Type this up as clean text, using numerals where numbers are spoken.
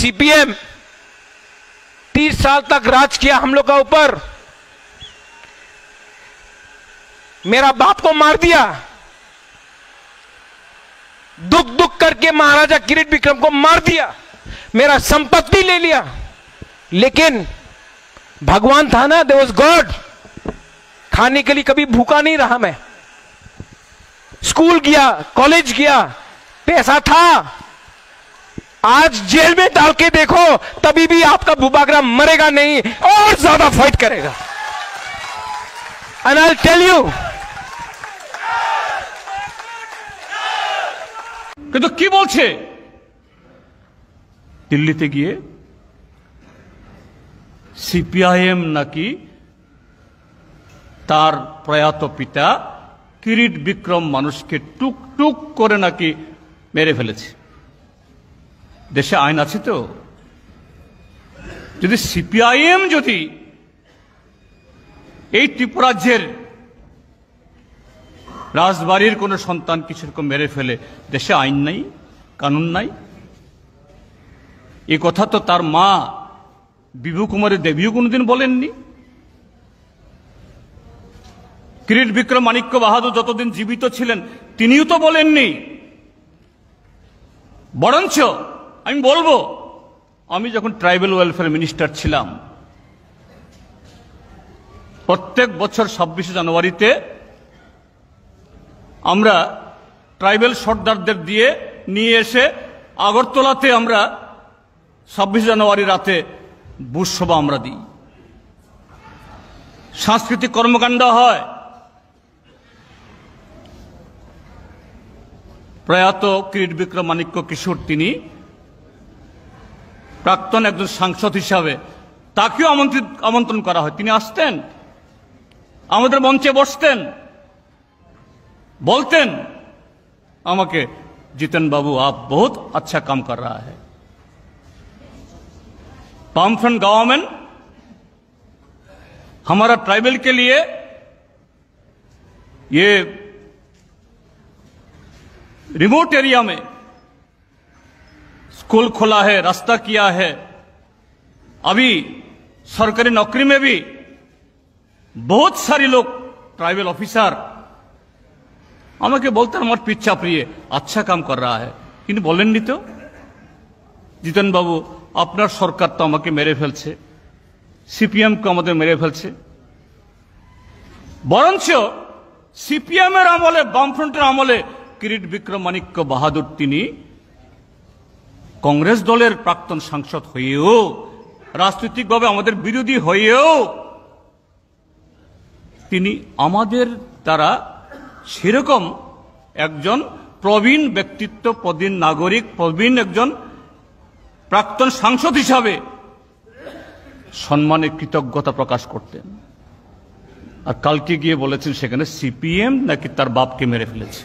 CPM 30 साल तक राज किया हम लोग का ऊपर, मेरा बाप को मार दिया, दुख दुख करके महाराजा किरीट विक्रम को मार दिया, मेरा संपत्ति ले लिया, लेकिन भगवान था ना, देयर वाज गॉड। खाने के लिए कभी भूखा नहीं रहा मैं, स्कूल गया, कॉलेज गया, पैसा था। आज जेल में डाल के देखो तभी भी आपका भूभागरा मरेगा नहीं, और ज्यादा फाइट करेगा। And I will tell you, কিন্তু কি বলছে দিল্লিতে গিয়ে সিপিআইএম নাকি তার প্রয়াত পিতা কিরিট বিক্রম মানুষকে টুক টুক করে নাকি মেরে ফেলেছে। দেশে আইন আছে তো, যদি সিপিআইএম যদি এই ত্রিপুরাজ্যের রাজবাড়ির কোন সন্তান কিছুরকম মেরে ফেলে, দেশে আইন নাই, কানুন নাই। এই কথা তো তার মা বিভু কুমারী দেবীও কোনোদিন বলেননি। কিরিট বিক্রম মাণিক্য বাহাদুর যতদিন জীবিত ছিলেন তিনিও তো বলেননি। বরঞ্চ আমি বলবো, আমি যখন ট্রাইবাল ওয়েলফেয়ার মিনিস্টার ছিলাম, প্রত্যেক বছর 26শে জানুয়ারিতে আমরা ট্রাইবাল সর্দারদের দিয়ে নিয়ে এসে আগরতলাতে আমরা 26 জানুয়ারি রাতে বুশ সভা আমরা দিই, সাংস্কৃতিক কর্মকাণ্ড হয়। প্রয়াত কিরিট বিক্রম মাণিক্য কিশোর তিনি প্রাক্তন একজন সাংসদ হিসাবে তাকেও আমন্ত্রণ করা হয়, তিনি আসতেন, আমাদের মঞ্চে বসতেন, बोलतें আমাকে, जितन बाबू आप बहुत अच्छा काम कर रहा है। वामफ्रंट गवर्नमेंट हमारा ट्राइबल के लिए ये रिमोट एरिया में स्कूल खोला है, रास्ता किया है। अभी सरकारी नौकरी में भी बहुत सारे लोग ट्राइबल ऑफिसर আমাকে বলতেন আমার পিচ্ছা প্রিয় আচ্ছা কাম কর रहा है, কিন্তু বলেননি তো জিতেন বাবু আপনার সরকার তো আমাকে মেরে ফেলছে, সিপিএম কে আমাদের মেরে ফেলছে। বরঞ্চ সিপিএম এর আমলে, বামফ্রন্টের আমলে কিরিট বিক্রম মাণিক্য বাহাদুর তিনি কংগ্রেস দলের প্রাক্তন সাংসদ হয়েও, রাজনৈতিকভাবে আমাদের বিরোধী হয়েও তিনি আমাদের দ্বারা সেরকম একজন প্রবীণ ব্যক্তিত্ব, প্রবীণ নাগরিক, প্রবীণ একজন প্রাক্তন সাংসদ হিসাবে সম্মানে কৃতজ্ঞতা প্রকাশ করতেন। আর কালকে গিয়ে বলেছেন সেখানে সিপিএম নাকি তার বাপকে মেরে ফেলেছে।